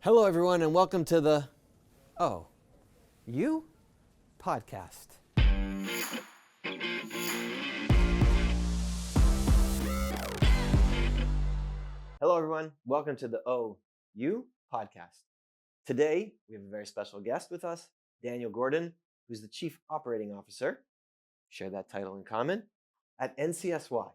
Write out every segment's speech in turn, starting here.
Hello, everyone, and welcome to the Oh, You podcast. Hello, everyone. Welcome to the Oh, You podcast. Today, we have a very special guest with us, Daniel Gordon, who's the Chief Operating Officer, share that title in common, at NCSY.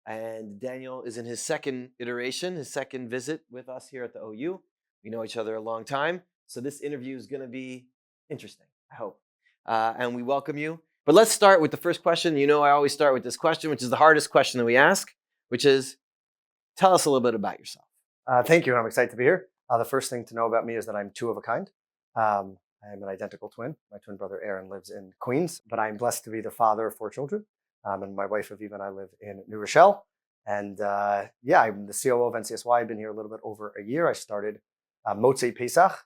And Daniel is in his second iteration, his second visit with us here at the OU. We know each other a long time, so this interview is going to be interesting, I hope. And we welcome you. But let's start with the first question. You know, I always start with this question, which is the hardest question that we ask, which is tell us a little bit about yourself. Thank you. I'm excited to be here. The first thing to know about me is that I'm two of a kind. I'm an identical twin. My twin brother Aaron lives in Queens, but I'm blessed to be the father of four children. And my wife Aviva and I live in New Rochelle. And I'm the COO of NCSY. I've been here a little bit over a year. I started Motzei Pesach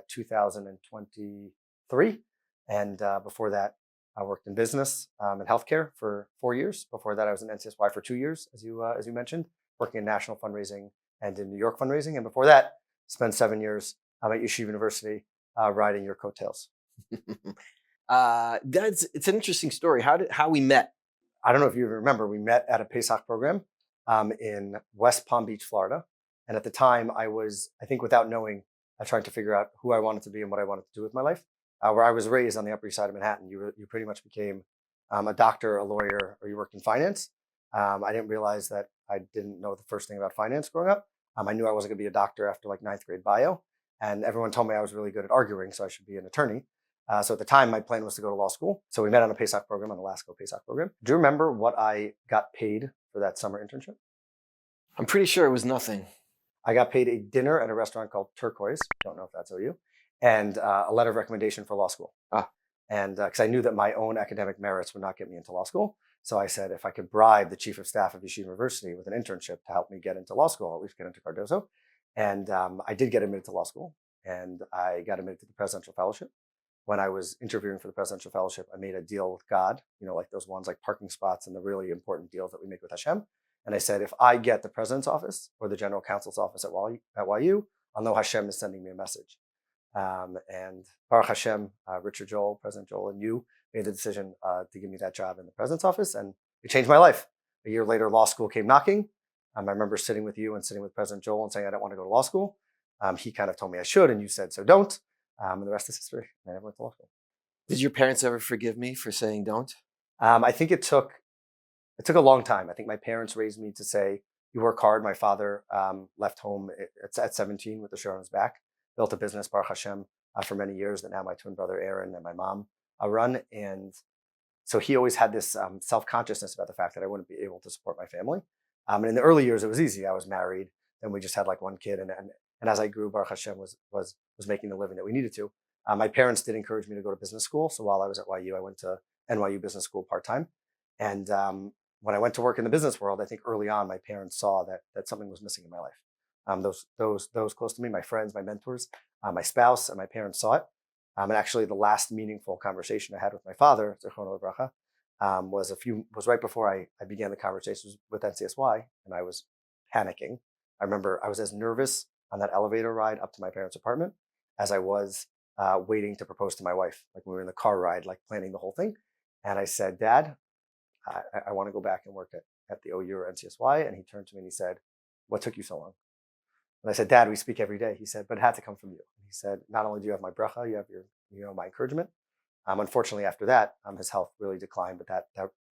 2023. And before that, I worked in business and healthcare for 4 years. Before that, I was in NCSY for 2 years, as you mentioned, working in national fundraising and in New York fundraising. And before that, spent 7 years at Yeshiva University riding your coattails. It's an interesting story. How we met. I don't know if you remember, we met at a Pesach program in West Palm Beach, Florida. And at the time, I was, I think without knowing, trying to figure out who I wanted to be and what I wanted to do with my life. Where I was raised on the Upper East Side of Manhattan, you pretty much became a doctor, a lawyer, or you worked in finance. I didn't realize that I didn't know the first thing about finance growing up. I knew I wasn't going to be a doctor after like ninth grade bio. And everyone told me I was really good at arguing, so I should be an attorney. So at the time, my plan was to go to law school. So we met on a Pesach program, on the LASCO Pesach program. Do you remember what I got paid for that summer internship? I'm pretty sure it was nothing. I got paid a dinner at a restaurant called Turquoise. Don't know if that's OU. And a letter of recommendation for law school. And because I knew that my own academic merits would not get me into law school. So I said, if I could bribe the chief of staff of Yeshiva University with an internship to help me get into law school, I'll at least get into Cardozo. And I did get admitted to law school, and I got admitted to the presidential fellowship. When I was interviewing for the presidential fellowship, I made a deal with God, like those ones like parking spots and the really important deals that we make with Hashem. And I said, if I get the president's office or the general counsel's office at YU, I'll know Hashem is sending me a message. And Baruch Hashem, Richard Joel, President Joel, and you made the decision to give me that job in the president's office, and it changed my life. A year later, law school came knocking. I remember sitting with you and sitting with President Joel and saying, I don't want to go to law school. He kind of told me I should, and you said, so don't. And the rest is history. I never went to law school. Did your parents ever forgive me for saying don't? I think it took a long time. I think my parents raised me to say, you work hard. My father left home at 17 with the shirt on his back, built a business, Baruch Hashem, for many years that now my twin brother Aaron and my mom run. And so he always had this self-consciousness about the fact that I wouldn't be able to support my family. And in the early years, it was easy. I was married, then we just had like one kid. And as I grew, Baruch Hashem was making the living that we needed to. My parents did encourage me to go to business school. So while I was at YU, I went to NYU Business School part-time. And when I went to work in the business world, I think early on, my parents saw that something was missing in my life. Those close to me, my friends, my mentors, my spouse, and my parents saw it. And actually, the last meaningful conversation I had with my father, Zechrono Livracha, was right before I began the conversations with NCSY, and I was panicking. I remember I was as nervous on that elevator ride up to my parents' apartment as I was waiting to propose to my wife. Like when we were in the car ride, like planning the whole thing. And I said, Dad, I want to go back and work at the OU or NCSY. And he turned to me and he said, what took you so long? And I said, Dad, we speak every day. He said, but it had to come from you. And he said, not only do you have my bracha, you have my encouragement. Unfortunately, after that, his health really declined, but that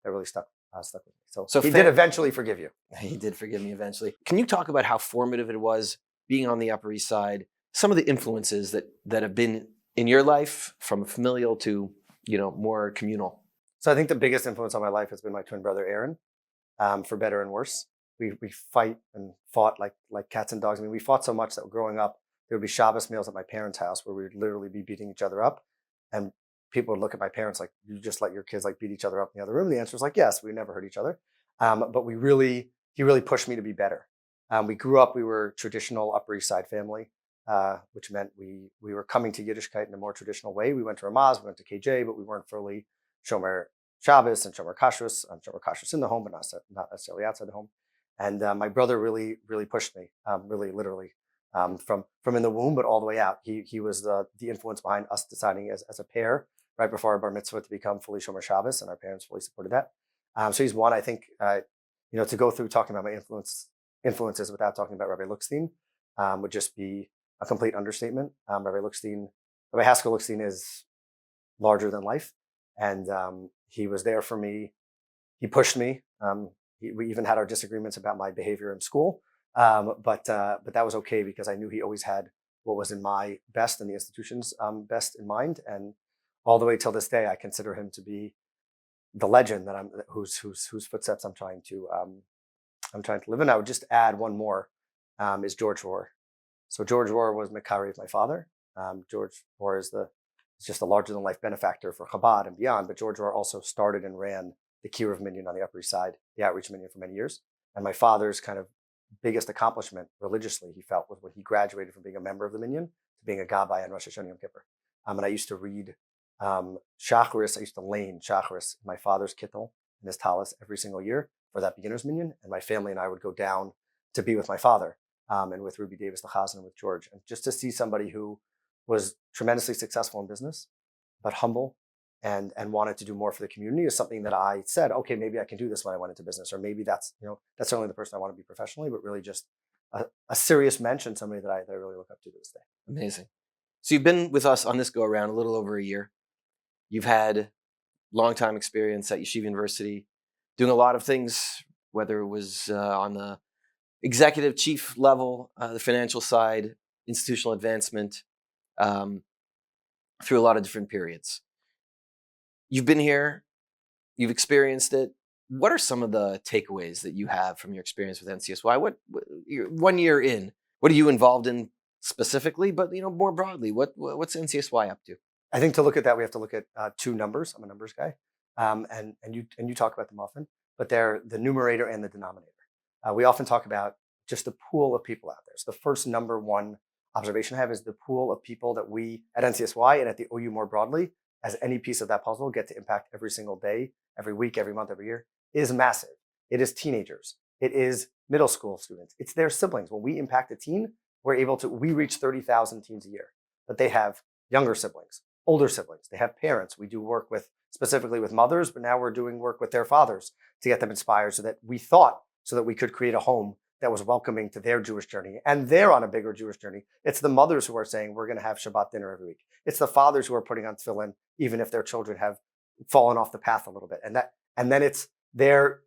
really stuck with me. So he did eventually forgive you. He did forgive me eventually. Can you talk about how formative it was being on the Upper East Side? Some of the influences that have been in your life, from familial to more communal. So I think the biggest influence on my life has been my twin brother Aaron, for better and worse. We fight and fought like cats and dogs. I mean, we fought so much that growing up, there would be Shabbos meals at my parents' house where we would literally be beating each other up. And people would look at my parents like, you just let your kids like beat each other up in the other room? The answer was like, yes, we never hurt each other. But he really pushed me to be better. We grew up, we were traditional Upper East Side family, which meant we were coming to Yiddishkeit in a more traditional way. We went to Ramaz, we went to KJ, but we weren't fully Shomer Shabbos and Shomer Kashrus in the home, but not necessarily outside the home. And my brother really pushed me, really literally from in the womb, but all the way out. He was the influence behind us deciding as a pair right before our bar mitzvah to become fully Shomer Shabbos, and our parents fully supported that. So he's one, I think, to go through talking about my influences without talking about Rabbi Lookstein would just be a complete understatement. Rabbi Haskell Lookstein is larger than life, and he was there for me. He pushed me. We even had our disagreements about my behavior in school, but that was okay because I knew he always had what was in my best and the institution's best in mind. And all the way till this day, I consider him to be the legend that whose footsteps I'm trying to live in. I would just add one more is George Rohr. So George Rohr was Makari of my father. George Rohr is just a larger than life benefactor for Chabad and beyond. But George Rohr also started and ran the Kiruv Minyan on the Upper East Side, the Outreach Minyan, for many years. And my father's kind of biggest accomplishment religiously, he felt, was when he graduated from being a member of the Minyan to being a Gabbai on Rosh Hashanah Yom Kippur. And I used to read Shacharis. I used to lane Shacharis, my father's kittel and his talis every single year for that beginner's minyan. And my family and I would go down to be with my father and with Ruby Davis, the Chazan, and with George. And just to see somebody who was tremendously successful in business, but humble and wanted to do more for the community is something that I said, okay, maybe I can do this when I went into business, or maybe that's certainly the person I want to be professionally, but really just a serious mensch and somebody that I really look up to this day. Amazing. So you've been with us on this go around a little over a year. You've had long time experience at Yeshiva University, doing a lot of things, whether it was on the executive chief level, the financial side, institutional advancement, through a lot of different periods. You've been here, you've experienced it. What are some of the takeaways that you have from your experience with NCSY? What 1 year in, what are you involved in specifically, but more broadly, what's NCSY up to? I think to look at that, we have to look at two numbers. I'm a numbers guy, and you talk about them often, but they're the numerator and the denominator. We often talk about just the pool of people out there. So the first number one observation I have is the pool of people that we at NCSY and at the OU more broadly, as any piece of that puzzle, get to impact every single day, every week, every month, every year, is massive. It is teenagers. It is middle school students. It's their siblings. When we impact a teen, we reach 30,000 teens a year, but they have younger siblings, older siblings. They have parents. We do work specifically with mothers, but now we're doing work with their fathers to get them inspired so that we could create a home that was welcoming to their Jewish journey. And they're on a bigger Jewish journey. It's the mothers who are saying, we're going to have Shabbat dinner every week. It's the fathers who are putting on tefillin, even if their children have fallen off the path a little bit. And then it's their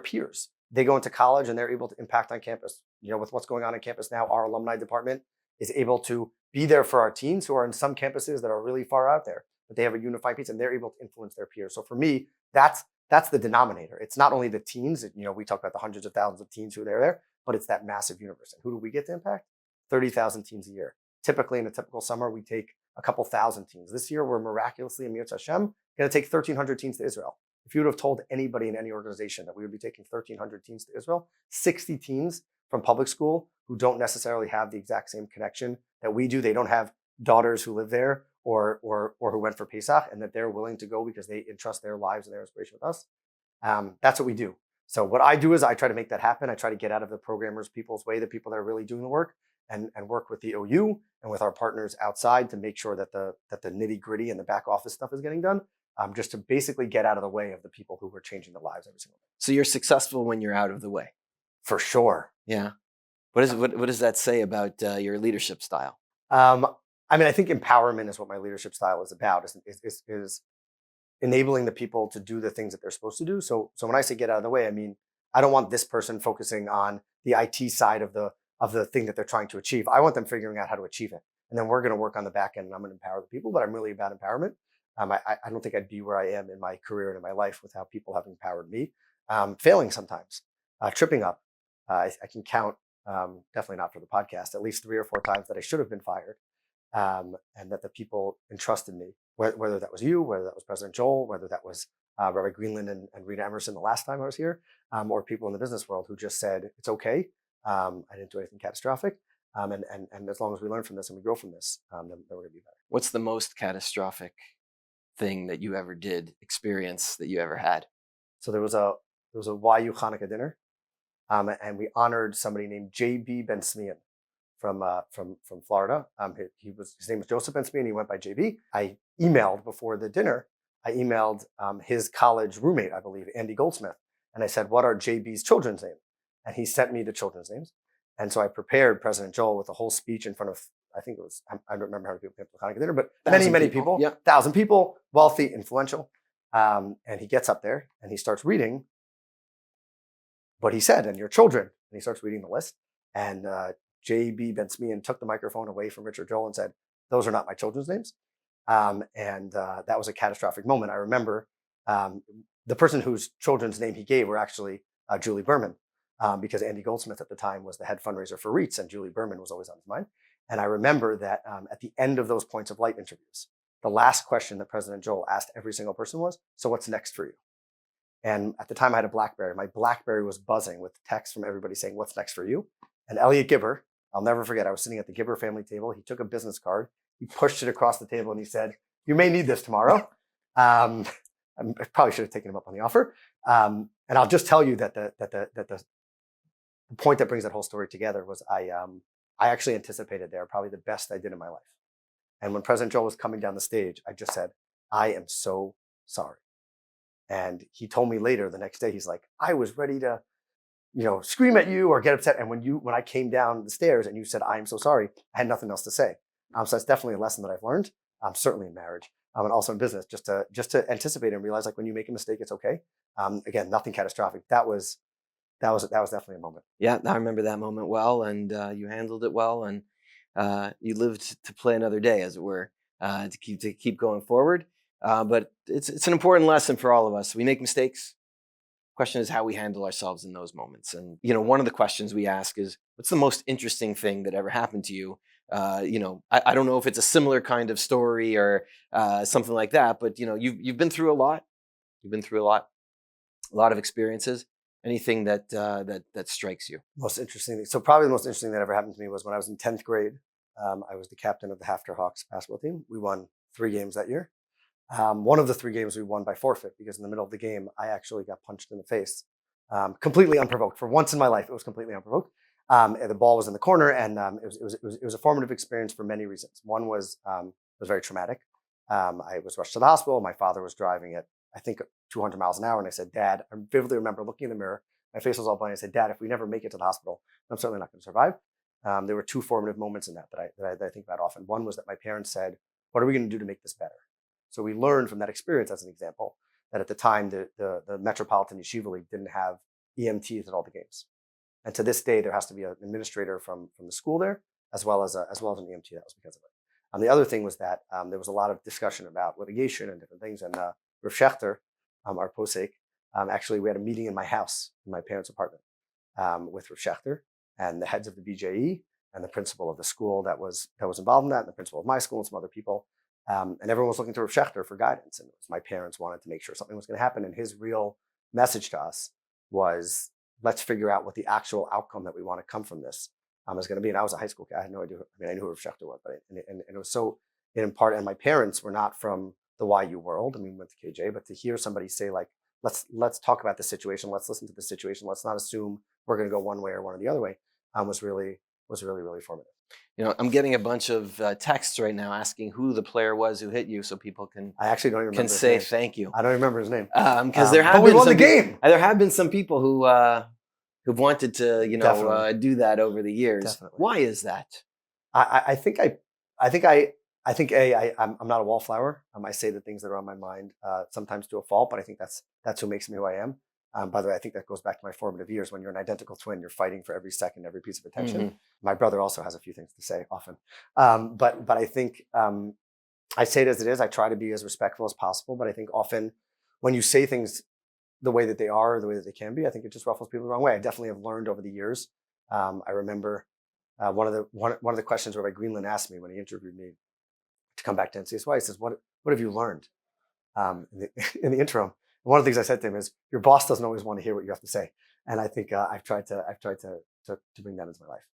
peers. They go into college and they're able to impact on campus. With what's going on in campus now, our alumni department is able to be there for our teens who are in some campuses that are really far out there, but they have a unified piece and they're able to influence their peers. So for me, that's the denominator. It's not only the teens, we talk about the hundreds of thousands of teens who are there, but it's that massive universe. And who do we get to impact? 30,000 teens a year. Typically in a typical summer, we take a couple thousand teens. This year, we're miraculously, in Mirz Hashem, going to take 1,300 teens to Israel. If you would have told anybody in any organization that we would be taking 1,300 teens to Israel, 60 teens from public school who don't necessarily have the exact same connection that we do. They don't have daughters who live there or who went for Pesach, and that they're willing to go because they entrust their lives and their inspiration with us. That's what we do. So what I do is I try to make that happen. I try to get out of the programmers' people's way, the people that are really doing the work, and work with the OU and with our partners outside to make sure that the nitty gritty and the back office stuff is getting done. Just to basically get out of the way of the people who are changing the lives every single day. So you're successful when you're out of the way. For sure. Yeah. What does that say about your leadership style? I think empowerment is what my leadership style is about. Is enabling the people to do the things that they're supposed to do. So when I say get out of the way, I mean I don't want this person focusing on the IT side of the thing that they're trying to achieve. I want them figuring out how to achieve it, and then we're going to work on the back end. And I'm going to empower the people, but I'm really about empowerment. I don't think I'd be where I am in my career and in my life without people having empowered me. Failing sometimes, tripping up. I can count, definitely not for the podcast, at least 3 or 4 times that I should have been fired, and that the people entrusted me, whether that was you, whether that was President Joel, whether that was Rabbi Greenland and Rita Emerson the last time I was here, or people in the business world who just said, it's okay. I didn't do anything catastrophic. And as long as we learn from this and we grow from this, then we're going to be better. What's the most catastrophic thing that you ever did, experience that you ever had? So there was a YU Hanukkah dinner, and we honored somebody named J.B. Ben Smian from Florida. His name was Joseph Ben-Zvi, and he went by JB. I emailed before the dinner. I emailed his college roommate, I believe, Andy Goldsmith, and I said, "What are JB's children's names?" And he sent me the children's names. And so I prepared President Joel with a whole speech in front of, I think it was, I don't remember how many people came to the Hanukkah dinner, but many people, 1,000 people, wealthy, influential. And he gets up there and he starts reading what he said, and your children. And he starts reading the list. And J.B. Ben-Zvi took the microphone away from Richard Joel and said, "Those are not my children's names." And that was a catastrophic moment. I remember the person whose children's name he gave were actually Julie Berman, because Andy Goldsmith at the time was the head fundraiser for REITs, and Julie Berman was always on his mind. And I remember that at the end of those Points of Light interviews, the last question that President Joel asked every single person was, "So what's next for you?" And at the time I had a BlackBerry. My BlackBerry was buzzing with texts from everybody saying, "What's next for you?" And Elliot Gibber, I'll never forget, I was sitting at the Gibber family table. He took a business card, he pushed it across the table, and he said, "You may need this tomorrow." I probably should have taken him up on the offer. And I'll just tell you that the point that brings that whole story together was I actually anticipated there probably the best I did in my life. And when President Joel was coming down the stage, I just said, "I am so sorry." And he told me later the next day, he's like, "I was ready to, scream at you or get upset. And when I came down the stairs and you said, 'I am so sorry,' I had nothing else to say." So that's definitely a lesson that I've learned. Certainly in marriage, and also in business, just to anticipate and realize, like, when you make a mistake, it's okay. Again, nothing catastrophic. That was definitely a moment. Yeah, I remember that moment well, and you handled it well, and you lived to play another day, as it were, to keep going forward. But it's an important lesson for all of us. We make mistakes. Question is how we handle ourselves in those moments. And one of the questions we ask is, what's the most interesting thing that ever happened to you? I don't know if it's a similar kind of story or something like that, but you've been through a lot. You've been through a lot of experiences. Anything that strikes you? Most interesting thing. So probably the most interesting that ever happened to me was when I was in 10th grade. I was the captain of the Hafter Hawks basketball team. We won 3 games that year. One of the 3 games we won by forfeit, because in the middle of the game, I actually got punched in the face, completely unprovoked. For once in my life, it was completely unprovoked. And the ball was in the corner, and it was a formative experience for many reasons. One was it was very traumatic. I was rushed to the hospital. My father was driving at, I think, 200 miles an hour, and I said, "Dad," I vividly remember looking in the mirror. My face was all bloody. I said, "Dad, if we never make it to the hospital, I'm certainly not going to survive." There were 2 formative moments in that I think about often. One was that my parents said, "What are we going to do to make this better?" So we learned from that experience, as an example, that at the time the Metropolitan Yeshiva League didn't have EMTs at all the games, and to this day there has to be an administrator from the school there, as well as an EMT. That was because of it. The other thing was that there was a lot of discussion about litigation and different things, and Rav Schechter, our posek, actually we had a meeting in my house, in my parents' apartment, with Rav Schechter and the heads of the BJE and the principal of the school that was involved in that, and the principal of my school and some other people. And everyone was looking to Rav Schechter for guidance. And my parents wanted to make sure something was going to happen. And his real message to us was, let's figure out what the actual outcome that we want to come from this is going to be. And I was a high school kid. I had no idea. I knew who Rav Schechter was, but it was so in part. And my parents were not from the YU world. I mean, we went to KJ, but to hear somebody say, like, let's talk about the situation. Let's listen to the situation. Let's not assume we're going to go one way or one or the other way, was really formative. I'm getting a bunch of texts right now asking who the player was who hit you, so people can. I actually don't even remember can say name. Thank you. I don't remember his name because there have been won the game. There have been some people who've wanted to do that over the years. Definitely. Why is that? I think I'm not a wallflower. I say the things that are on my mind, sometimes to a fault, but I think that's who makes me who I am. By the way, I think that goes back to my formative years. When you're an identical twin, you're fighting for every second, every piece of attention. Mm-hmm. My brother also has a few things to say often. But I think I say it as it is. I try to be as respectful as possible. But I think often when you say things the way that they are, or the way that they can be, I think it just ruffles people the wrong way. I definitely have learned over the years. I remember one of the questions Rabbi Greenland asked me when he interviewed me to come back to NCSY. He says, "What have you learned in the interim?" One of the things I said to him is, your boss doesn't always want to hear what you have to say. And I think I've tried to bring that into my life.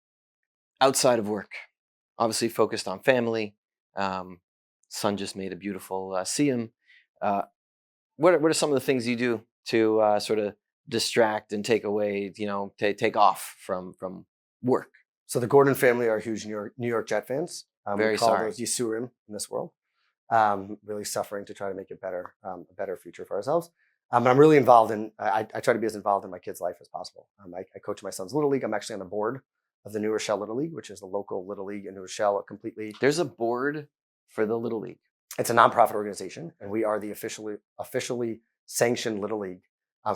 Outside of work, obviously focused on family. Son just made a beautiful siyum. What are some of the things you do to sort of distract and take away, take off from work? So the Gordon family are huge New York Jet fans. Very we call sorry. those Yisurim in this world. Really suffering to try to make it better, a better future for ourselves. And I'm really involved in. I try to be as involved in my kids' life as possible. I coach my son's little league. I'm actually on the board of the New Rochelle Little League, which is the local little league in New Rochelle. There's a board for the Little League. It's a nonprofit organization, and we are the officially sanctioned Little League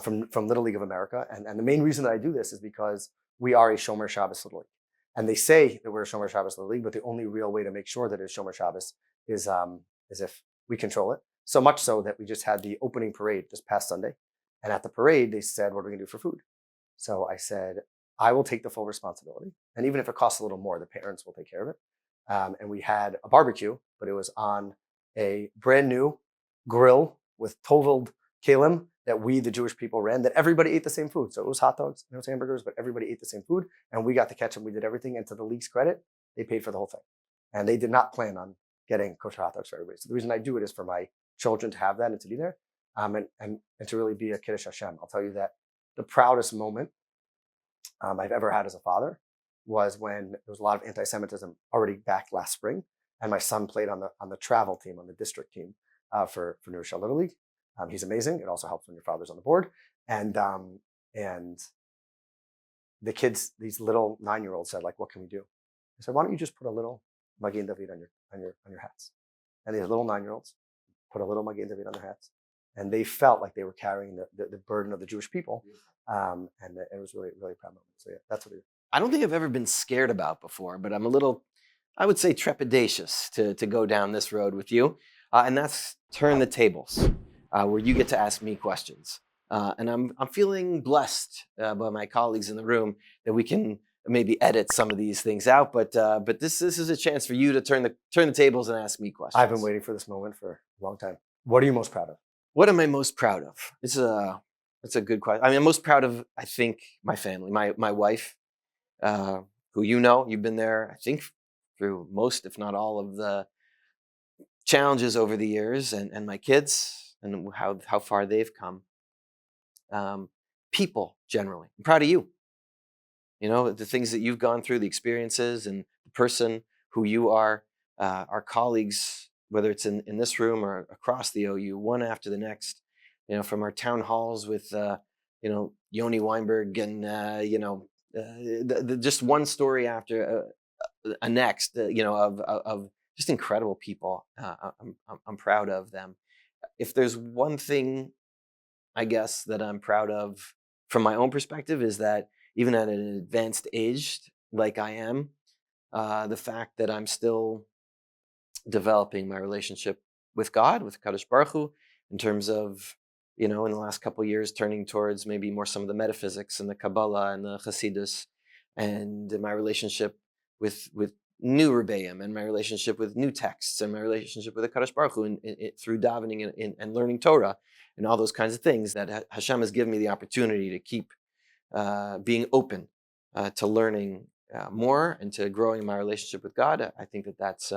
from Little League of America. And the main reason that I do this is because we are a Shomer Shabbos Little League. And they say that we're a Shomer Shabbos Little League, but the only real way to make sure that it's Shomer Shabbos is if we control it. So much so that we just had the opening parade this past Sunday. And at the parade, they said, what are we going to do for food? So I said, I will take the full responsibility. And even if it costs a little more, the parents will take care of it. And we had a barbecue, but it was on a brand new grill with toveled kalim that we, the Jewish people, ran, that everybody ate the same food. So it was hot dogs, it was hamburgers, but everybody ate the same food. And we got to catch them. We did everything. And to the league's credit, they paid for the whole thing. And they did not plan on getting kosher hot dogs for everybody. So the reason I do it is for my children to have that and to be there, and to really be a Kiddush Hashem. I'll tell you that the proudest moment I've ever had as a father was when there was a lot of anti-Semitism already back last spring, and my son played on the travel team, on the district team for New Rochelle Little League. He's amazing. It also helps when your father's on the board. And the kids, these little 9-year-olds, said, like, what can we do? I said, why don't you just put a little Magen David on your hats? And these little 9-year-olds put a little Magen David on their hats, and they felt like they were carrying the burden of the Jewish people. And it was really, really proud moment. So yeah, that's what it is. I don't think I've ever been scared about before, but I'm a little, I would say, trepidatious to go down this road with you. And that's turn the tables, where you get to ask me questions. And I'm feeling blessed by my colleagues in the room that we can maybe edit some of these things out. But this is a chance for you to turn the tables and ask me questions. I've been waiting for this moment for a long time. What are you most proud of? What am I most proud of? It's a good question. I mean, I'm most proud of, I think, my family, my wife, who you've been there, I think, through most, if not all, of the challenges over the years, and my kids and how far they've come. People generally, I'm proud of you. The things that you've gone through, the experiences, and the person who you are. Our colleagues, whether it's in this room or across the OU, one after the next. From our town halls with Yoni Weinberg and just one story after a next, of just incredible people. I'm proud of them. If there's one thing, I guess, that I'm proud of from my own perspective, is that even at an advanced age like I am, the fact that I'm still developing my relationship with God, with Kadosh Baruch Hu, in terms of, in the last couple of years, turning towards maybe more some of the metaphysics and the Kabbalah and the Hasidus, and my relationship with new Rebbeim, and my relationship with new texts, and my relationship with the Kadosh Baruch Hu through davening and learning Torah, and all those kinds of things, that Hashem has given me the opportunity to keep being open to learning more and to growing my relationship with God. I think that's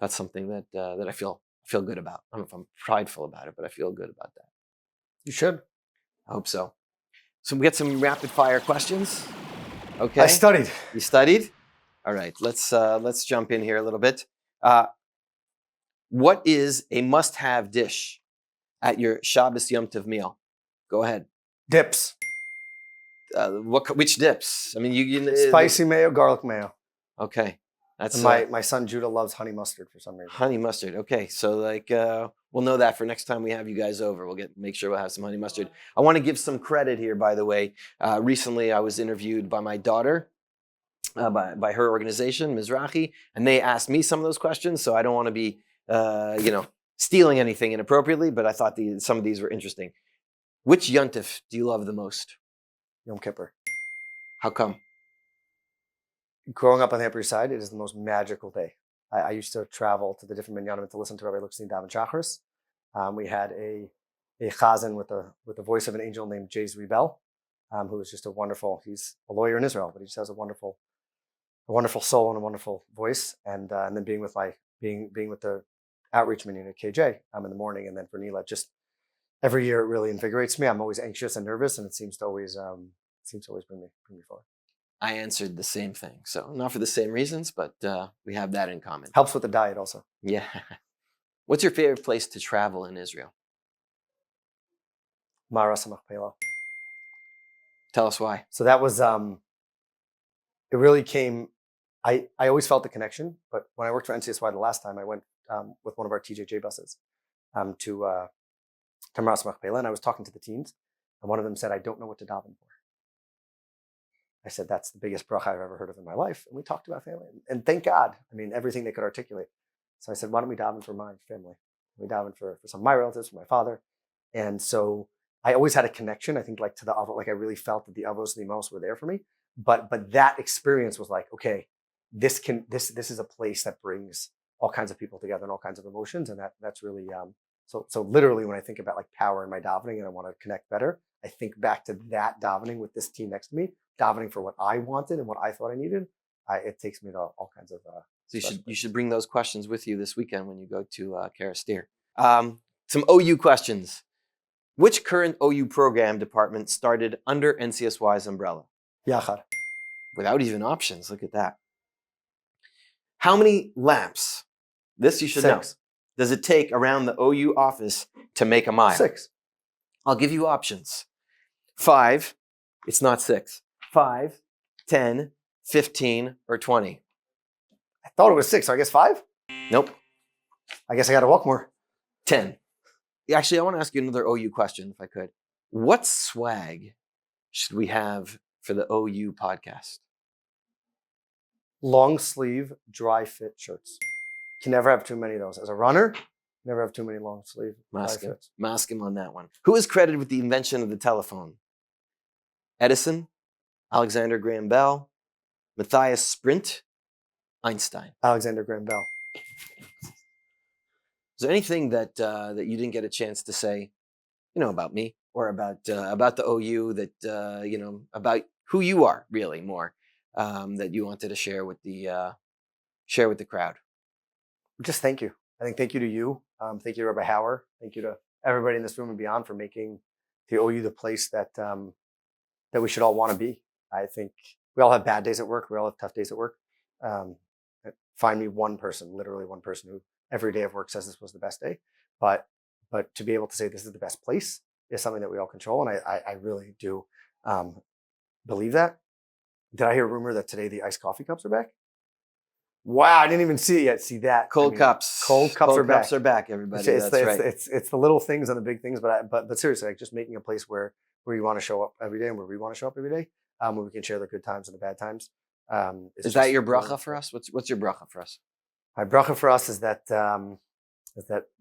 something that I feel good about. I don't know if I'm prideful about it, but I feel good about that. You should. I hope so. So we get some rapid fire questions. Okay. I studied. You studied? All right. Let's jump in here a little bit. What is a must-have dish at your Shabbos Yom Tov meal? Go ahead. Dips. Which dips? I mean, you spicy mayo, garlic mayo. Okay. That's my son Judah loves honey mustard for some reason. Honey mustard. Okay, so we'll know that for next time we have you guys over. Make sure we'll have some honey mustard. I want to give some credit here, by the way. Recently, I was interviewed by my daughter, by her organization, Mizrahi, and they asked me some of those questions. So I don't want to be, stealing anything inappropriately, but I thought some of these were interesting. Which yontif do you love the most? Yom Kippur. How come? Growing up on the Upper East Side, it is the most magical day. I used to travel to the different minyanim to listen to Rabbi Luxstein daven Shacharis. We had a chazan with the voice of an angel named Jay Zwiebel, who is just he's a lawyer in Israel, but he just has a wonderful soul and a wonderful voice. And then being with the outreach minyan at KJ in the morning, and then for Nila, just every year it really invigorates me. I'm always anxious and nervous, and it seems to always bring me forward. I answered the same thing. So not for the same reasons, but we have that in common. Helps with the diet also. Yeah. What's your favorite place to travel in Israel? Ma'aras HaMachpelah. Tell us why. So that was, it really came, I always felt the connection, but when I worked for NCSY the last time, I went with one of our TJJ buses to Ma'aras HaMachpelah, and I was talking to the teens, and one of them said, I don't know what to daven for. I said, that's the biggest bracha I've ever heard of in my life. And we talked about family. And thank God, I mean, everything they could articulate. So I said, why don't we daven for my family? We daven for some of my relatives, for my father. And so I always had a connection, I think, like to the avos, like I really felt that the avos and the imos were there for me. But that experience was like, okay, this is a place that brings all kinds of people together and all kinds of emotions. And that's really, so literally when I think about like power in my davening and I want to connect better, I think back to that davening with this team next to me, davening for what I wanted and what I thought I needed. It takes me to all kinds of. So you should bring those questions with you this weekend when you go to Karastir. Some OU questions. Which current OU program department started under NCSY's umbrella? Yachad. Without even options. Look at that. How many laps? This you should 6. know. Does it take around the OU office to make a mile? 6. I'll give you options. 5. It's not 6. 5, 10, 15, or 20. I thought it was 6, so I guess 5? Nope. I guess I got to walk more. 10. Actually, I want to ask you another OU question, if I could. What swag should we have for the OU podcast? Long sleeve, dry fit shirts. Can never have too many of those. As a runner, never have too many long sleeve, dry fits. Mask him on that one. Who is credited with the invention of the telephone? Edison, Alexander Graham Bell, Matthias Sprint, Einstein. Alexander Graham Bell. Is there anything that that you didn't get a chance to say, about me or about the OU that about who you are really more that you wanted to share with the crowd? Just thank you. I think thank you to you. Thank you to Rabbi Hauer. Thank you to everybody in this room and beyond for making the OU the place that that we should all want to be. I think we all have bad days at work. We all have tough days at work. Find me one person, literally one person who every day of work says this was the best day. But to be able to say this is the best place is something that we all control. And I really do believe that. Did I hear a rumor that today the iced coffee cups are back? Wow, I didn't even see it yet. See that? Cold cups. Cold cups are back. Everybody. It's right. It's the little things and the big things. But seriously, like just making a place where you want to show up every day and where we want to show up every day, where we can share the good times and the bad times. Is that your bracha for us? What's your bracha for us? My bracha for us is that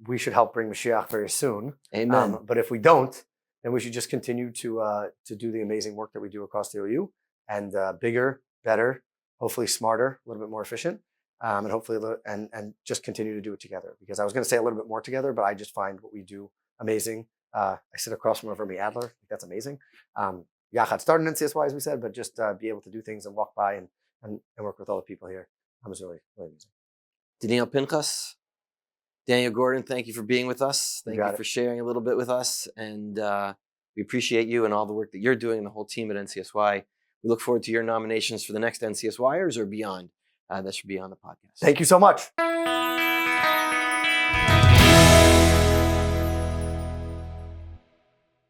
we should help bring Mashiach very soon. Amen. But if we don't, then we should just continue to do the amazing work that we do across the OU and bigger, better, hopefully smarter, a little bit more efficient, and hopefully and just continue to do it together. Because I was going to say a little bit more together, but I just find what we do amazing. I sit across from Rami Adler. I think that's amazing. Yachad started in NCSY, as we said, but just be able to do things and walk by and work with all the people here. It was really, really amazing. Daniel Pinchas, Daniel Gordon, thank you for being with us. Thank you for sharing a little bit with us. And we appreciate you and all the work that you're doing and the whole team at NCSY. We look forward to your nominations for the next NCSYers or beyond. That should be on the podcast. Thank you so much.